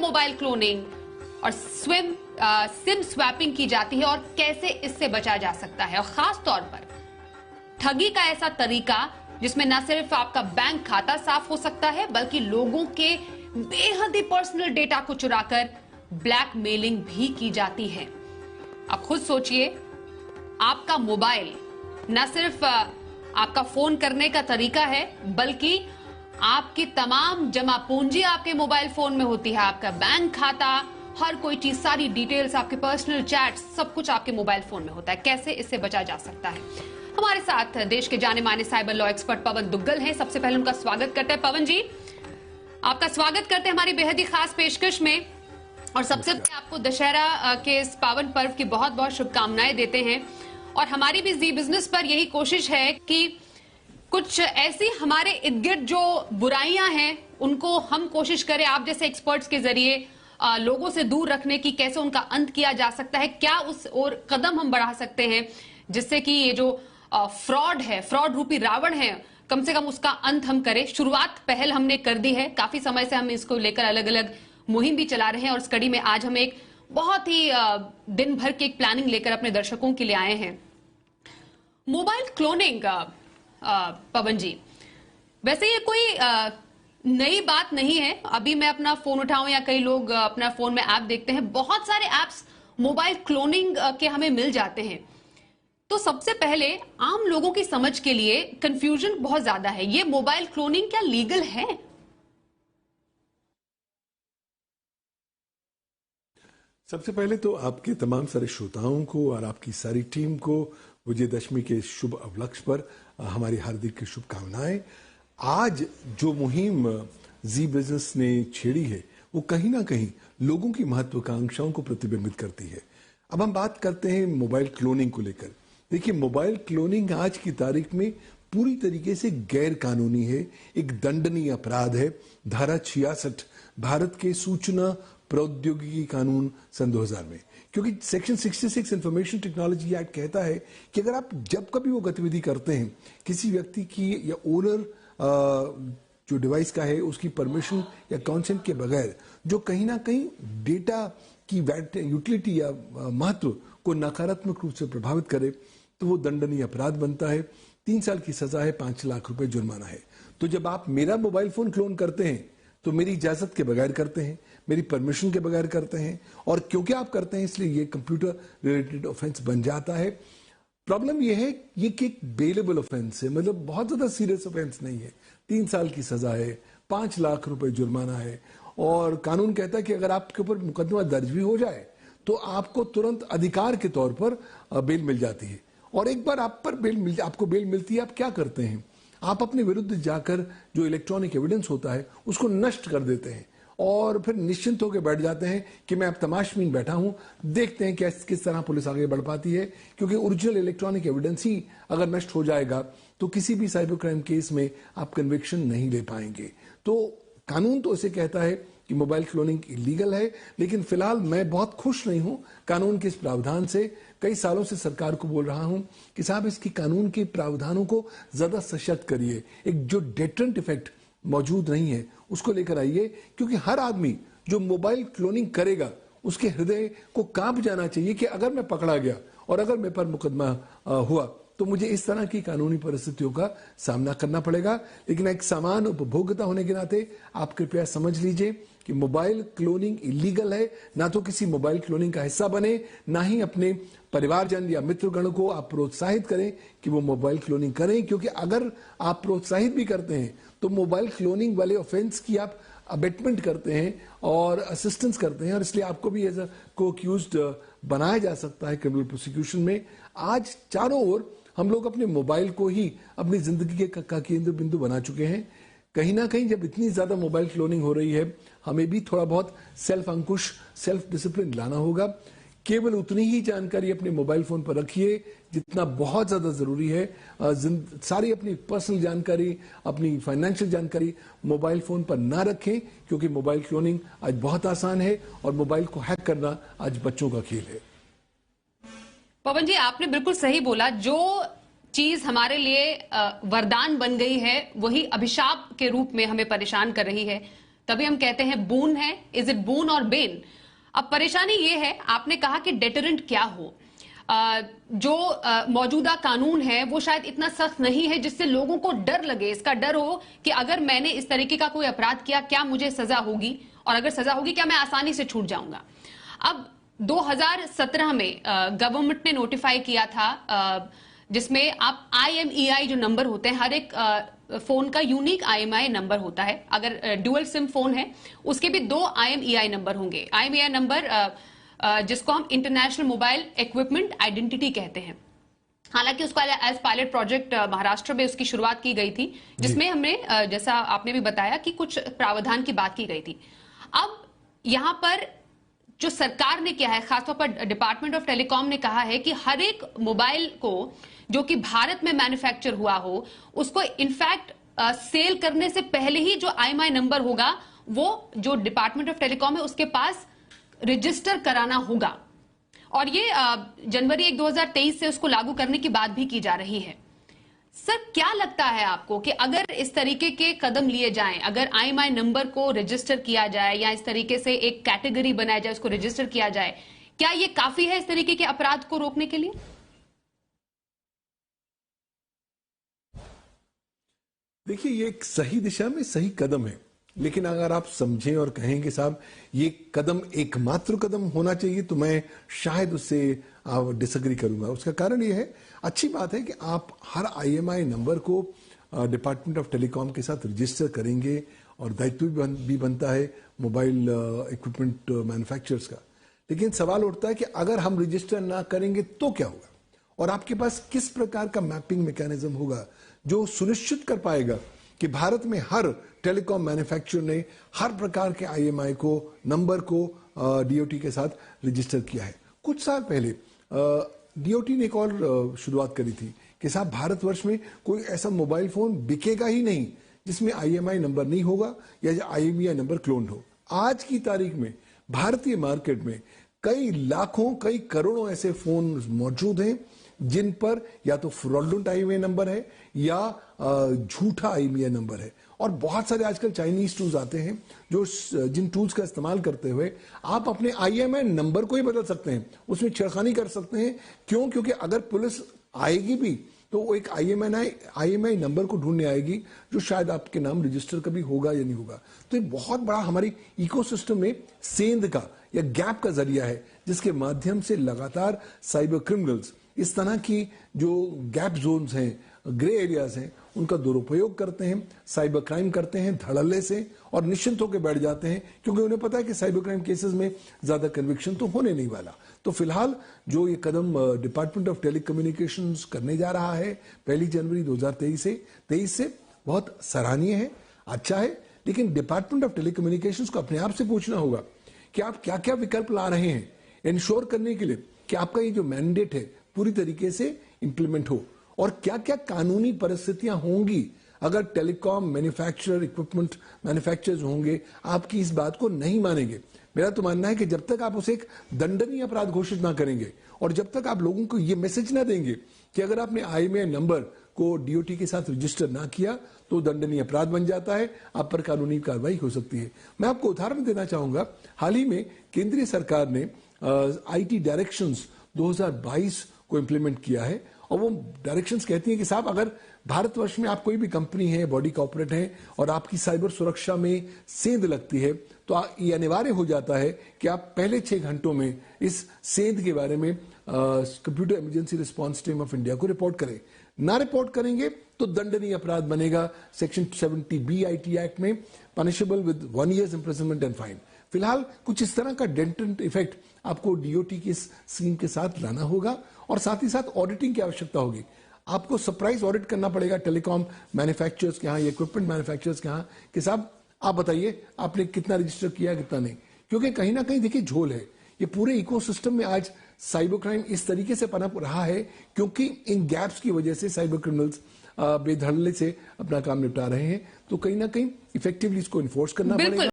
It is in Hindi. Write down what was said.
मोबाइल क्लोनिंग और सिम स्वैपिंग की जाती है और कैसे इससे बचा जा सकता है, और खास तौर पर ठगी का ऐसा तरीका जिसमें न सिर्फ आपका बैंक खाता साफ हो सकता है बल्कि लोगों के बेहद ही पर्सनल डेटा को चुराकर ब्लैकमेलिंग भी की जाती है। आप खुद सोचिए, आपका मोबाइल न सिर्फ आपका फोन करने का तरीका है बल्कि आपकी तमाम जमा पूंजी आपके मोबाइल फोन में होती है। आपका बैंक खाता, हर कोई चीज, सारी डिटेल्स, आपके पर्सनल चैट, सब कुछ आपके मोबाइल फोन में होता है। कैसे इससे बचा जा सकता है? हमारे साथ देश के जाने माने साइबर लॉ एक्सपर्ट पवन दुग्गल हैं। सबसे पहले उनका स्वागत करते हैं। पवन जी, आपका स्वागत करते हैं हमारी बेहद ही खास पेशकश में, और सबसे पहले आपको दशहरा के इस पावन पर्व की बहुत बहुत शुभकामनाएं देते हैं। और हमारी भी जी बिजनेस पर यही कोशिश है कि कुछ ऐसी हमारे इर्द गिर्द जो बुराइयां हैं उनको हम कोशिश करें आप जैसे एक्सपर्ट्स के जरिए लोगों से दूर रखने की, कैसे उनका अंत किया जा सकता है, क्या उस और कदम हम बढ़ा सकते हैं जिससे कि ये जो फ्रॉड है, फ्रॉड रूपी रावण है, कम से कम उसका अंत हम करें। शुरुआत पहल हमने कर दी है, काफी समय से हम इसको लेकर अलग अलग मुहिम भी चला रहे हैं, और इस कड़ी में आज हम एक बहुत ही दिन भर की एक प्लानिंग लेकर अपने दर्शकों के लिए आए हैं। मोबाइल क्लोनिंग, पवन जी, वैसे ये कोई नई बात नहीं है। अभी मैं अपना फोन उठाऊं या कई लोग अपना फोन में ऐप देखते हैं, बहुत सारे ऐप्स मोबाइल क्लोनिंग के हमें मिल जाते हैं। तो सबसे पहले आम लोगों की समझ के लिए कंफ्यूजन बहुत ज्यादा है, ये मोबाइल क्लोनिंग क्या लीगल है? सबसे पहले तो आपके तमाम सारे श्रोताओं को और आपकी सारी टीम को विजयदशमी के शुभ अवलक्ष्य पर हमारी हार्दिक शुभकामनाएं। आज जो मुहिम जी बिजनेस ने छेड़ी है वो कहीं ना कहीं लोगों की महत्वाकांक्षाओं को प्रतिबिंबित करती है। अब हम बात करते हैं मोबाइल क्लोनिंग को लेकर। देखिए, मोबाइल क्लोनिंग आज की तारीख में पूरी तरीके से गैर कानूनी है, एक दंडनीय अपराध है। धारा 66 भारत के सूचना प्रौद्योगिकी कानून सन 2000 में, क्योंकि सेक्शन 66 इंफॉर्मेशन टेक्नोलॉजी एक्ट कहता है कि अगर आप जब कभी वो गतिविधि करते हैं किसी व्यक्ति की या ओनर जो डिवाइस का है उसकी परमिशन या कंसेंट के बगैर, जो कहीं ना कहीं डेटा की यूटिलिटी या महत्व को नकारात्मक रूप से प्रभावित करे, तो वो दंडनीय अपराध बनता है। 3 साल की सजा है, 5 लाख रुपए जुर्माना है। तो जब आप मेरा मोबाइल फोन क्लोन करते हैं तो मेरी इजाजत के बगैर करते हैं, मेरी परमिशन के बगैर करते हैं, और क्योंकि आप करते हैं इसलिए ये कंप्यूटर रिलेटेड ऑफेंस बन जाता है। प्रॉब्लम ये है ये कि एक बेलेबल ऑफेंस है, मतलब बहुत ज्यादा सीरियस ऑफेंस नहीं है। 3 साल की सजा है, 5 लाख रुपए जुर्माना है, और कानून कहता है कि अगर आपके ऊपर मुकदमा दर्ज भी हो जाए तो आपको तुरंत अधिकार के तौर पर बेल मिल जाती है। और एक बार आपको बेल मिलती है, आप क्या करते हैं? आप अपने विरुद्ध जाकर जो इलेक्ट्रॉनिक एविडेंस होता है उसको नष्ट कर देते हैं और फिर निश्चिंत होकर बैठ जाते हैं कि मैं अब तमाशबीन बैठा हूं, देखते हैं किस तरह पुलिस आगे बढ़ पाती है। क्योंकि ओरिजिनल इलेक्ट्रॉनिक एविडेंस ही अगर नष्ट हो जाएगा तो किसी भी साइबर क्राइम केस में आप कन्विक्शन नहीं ले पाएंगे। तो कानून तो इसे कहता है कि मोबाइल क्लोनिंग इलीगल है, लेकिन फिलहाल मैं बहुत खुश नहीं हूं कानून के इस प्रावधान से। कई सालों से सरकार को बोल रहा हूं कि साहब इसकी कानून के प्रावधानों को ज्यादा सशक्त करिए, एक जो डेटरेंट इफेक्ट मौजूद नहीं है उसको लेकर आइए, क्योंकि हर आदमी जो मोबाइल क्लोनिंग करेगा उसके हृदय को कांप जाना चाहिए कि अगर मैं पकड़ा गया और अगर मेरे पर मुकदमा हुआ तो मुझे इस तरह की कानूनी परिस्थितियों का सामना करना पड़ेगा। लेकिन एक समान उपभोक्ता होने के नाते आप कृपया समझ लीजिए कि मोबाइल क्लोनिंग इलीगल है। ना तो किसी मोबाइल क्लोनिंग का हिस्सा बने, ना ही अपने परिवारजन या मित्रगण को आप प्रोत्साहित करें कि वो मोबाइल क्लोनिंग करें, क्योंकि अगर आप प्रोत्साहित भी करते हैं तो मोबाइल क्लोनिंग वाले ऑफेंस की आप अबेटमेंट करते हैं और असिस्टेंस करते हैं, और इसलिए आपको भी एज अ को अक्यूज्ड बनाया जा सकता है क्रिमिनल प्रोसिक्यूशन में। आज चारों ओर हम लोग अपने मोबाइल को ही अपनी जिंदगी का केंद्र बिंदु बना चुके हैं। कहीं ना कहीं जब इतनी ज्यादा मोबाइल क्लोनिंग हो रही है, हमें भी थोड़ा बहुत सेल्फ अंकुश, सेल्फ डिसिप्लिन लाना होगा। केवल उतनी ही जानकारी अपने मोबाइल फोन पर रखिए जितना बहुत ज्यादा जरूरी है। सारी अपनी पर्सनल जानकारी, अपनी फाइनेंशियल जानकारी मोबाइल फोन पर ना रखें, क्योंकि मोबाइल क्लोनिंग आज बहुत आसान है और मोबाइल को हैक करना आज बच्चों का खेल है। पवन जी, आपने बिल्कुल सही बोला। जो चीज हमारे लिए वरदान बन गई है वही अभिशाप के रूप में हमें परेशान कर रही है। तभी हम कहते हैं बून है, इज इट बून और बेन? अब परेशानी ये है, आपने कहा कि डेटरेंट क्या हो। जो मौजूदा कानून है वो शायद इतना सख्त नहीं है जिससे लोगों को डर लगे, इसका डर हो कि अगर मैंने इस तरीके का कोई अपराध किया क्या मुझे सजा होगी, और अगर सजा होगी क्या मैं आसानी से छूट जाऊंगा। अब 2017 में गवर्नमेंट ने नोटिफाई किया था, जिसमें आप IMEI जो नंबर होते हैं, हर एक फोन का यूनिक IMEI नंबर होता है। अगर ड्यूअल सिम फोन है उसके भी 2 IMEI नंबर होंगे। IMEI नंबर जिसको हम इंटरनेशनल मोबाइल इक्विपमेंट आइडेंटिटी कहते हैं। हालांकि उसका एज पायलट प्रोजेक्ट महाराष्ट्र में उसकी शुरुआत की गई थी, जिसमें हमने जैसा आपने भी बताया कि कुछ प्रावधान की बात की गई थी। अब यहां पर जो सरकार ने किया है, खासतौर पर डिपार्टमेंट ऑफ टेलीकॉम ने कहा है कि हर एक मोबाइल को जो कि भारत में मैन्युफैक्चर हुआ हो, उसको इनफैक्ट सेल करने से पहले ही जो IMEI नंबर होगा वो जो डिपार्टमेंट ऑफ टेलीकॉम है उसके पास रजिस्टर कराना होगा। और ये जनवरी 1, 2023 से उसको लागू करने की बात भी की जा रही है। सर, क्या लगता है आपको कि अगर इस तरीके के कदम लिए जाएं, अगर IMEI नंबर को रजिस्टर किया जाए या इस तरीके से एक कैटेगरी बनाया जाए, उसको रजिस्टर किया जाए, क्या ये काफी है इस तरीके के अपराध को रोकने के लिए? देखिए, ये एक सही दिशा में सही कदम है, लेकिन अगर आप समझें और कहें कि साहब ये कदम एकमात्र कदम होना चाहिए, तो मैं शायद उससे डिसएग्री करूंगा। उसका कारण ये है, अच्छी बात है कि आप हर IMEI नंबर को डिपार्टमेंट ऑफ टेलीकॉम के साथ रजिस्टर करेंगे और दायित्व भी बनता है मोबाइल इक्विपमेंट मैन्युफैक्चरर्स का। लेकिन सवाल उठता है कि अगर हम रजिस्टर ना करेंगे तो क्या होगा, और आपके पास किस प्रकार का मैपिंग मैकेनिज्म होगा जो सुनिश्चित कर पाएगा कि भारत में हर टेलीकॉम मैन्युफैक्चरर ने हर प्रकार के IMEI को नंबर को DOT के साथ रजिस्टर किया है। कुछ साल पहले DOT ने एक और शुरुआत करी थी कि साहब भारतवर्ष में कोई ऐसा मोबाइल फोन बिकेगा ही नहीं जिसमें IMEI नंबर नहीं होगा या IMEI नंबर क्लोन हो। आज की तारीख में भारतीय मार्केट में कई लाखों कई करोड़ों ऐसे फोन मौजूद हैं जिन पर या तो फ्रॉडलेंट IMEI नंबर है या झूठा IMEI नंबर है। और बहुत सारे आजकल चाइनीज टूल्स आते हैं जो जिन टूल्स का इस्तेमाल करते हुए आप अपने IMEI नंबर को ही बदल सकते हैं, उसमें छेड़खानी कर सकते हैं। क्यों? क्योंकि अगर पुलिस आएगी भी तो वो एक IMEI नंबर को ढूंढने आएगी जो शायद आपके नाम रजिस्टर कभी होगा या नहीं होगा। तो ये बहुत बड़ा हमारी इकोसिस्टम में सेंध का या गैप का जरिया है, जिसके माध्यम से लगातार साइबर क्रिमिनल्स इस तरह की जो गैप जोन्स हैं, ग्रे एरियाज हैं, उनका दुरुपयोग करते हैं, साइबर क्राइम करते हैं धड़ल्ले से और निश्चिंत होकर बैठ जाते हैं, क्योंकि उन्हें पता है कि साइबर क्राइम केसेस में ज्यादा कन्विक्शन तो होने नहीं वाला। तो फिलहाल जो ये कदम डिपार्टमेंट ऑफ टेलीकम्युनिकेशंस करने जा रहा है 1 जनवरी 2023 से बहुत सराहनीय है, अच्छा है। लेकिन डिपार्टमेंट ऑफ टेलीकम्युनिकेशंस को अपने आप से पूछना होगा कि आप क्या क्या विकल्प ला रहे हैं इंश्योर करने के लिए कि आपका ये जो मैंडेट है पूरी तरीके से इंप्लीमेंट हो, और क्या क्या कानूनी परिस्थितियां होंगी अगर टेलीकॉम मैन्युफैक्चरर इक्विपमेंट मैन्युफैक्चरर्स होंगे आपकी इस बात को नहीं मानेंगे। मेरा तो मानना है कि जब तक आप उसे एक दंडनीय अपराध घोषित ना करेंगे और जब तक आप लोगों को ये मैसेज ना देंगे कि अगर आपने IMEI नंबर को DOT के साथ रजिस्टर ना किया तो दंडनीय अपराध बन जाता है, आप पर कानूनी कार्रवाई हो सकती है। मैं आपको उदाहरण देना चाहूंगा, हाल ही में केंद्रीय सरकार ने IT डायरेक्शंस 2022 को इंप्लीमेंट किया है, और वो डायरेक्शंस कहती हैं कि साहब अगर भारतवर्ष में आप कोई भी कंपनी है, बॉडी कॉर्पोरेट है और आपकी साइबर सुरक्षा में सेंध लगती है तो ये अनिवार्य हो जाता है कि आप पहले 6 घंटों में इस सेंध के बारे में computer emergency response team of India को रिपोर्ट करें। ना रिपोर्ट करेंगे तो दंडनीय अपराध बनेगा, सेक्शन 70B IT एक्ट में, punishable with 1 year imprisonment and fine. फिलहाल कुछ इस तरह का डेंटेंट इफेक्ट आपको DOT की इस स्कीम के साथ लाना होगा, और साथ ही साथ ऑडिटिंग की आवश्यकता होगी। आपको सरप्राइज ऑडिट करना पड़ेगा टेलीकॉम मैन्युफैक्चरर्स के यहाँ, इक्विपमेंट मैन्युफैक्चरर्स के यहाँ कि साहब आप बताइए आपने कितना रजिस्टर किया कितना नहीं, क्योंकि कहीं ना कहीं देखिए झोल है ये पूरे इकोसिस्टम में। आज साइबर क्राइम इस तरीके से पनप रहा है क्योंकि इन गैप्स की वजह से साइबर क्रिमिनल्स बेधड़ल्ले से अपना काम निपटा रहे हैं, तो कहीं ना कहीं इफेक्टिवली इसको इन्फोर्स करना पड़ेगा।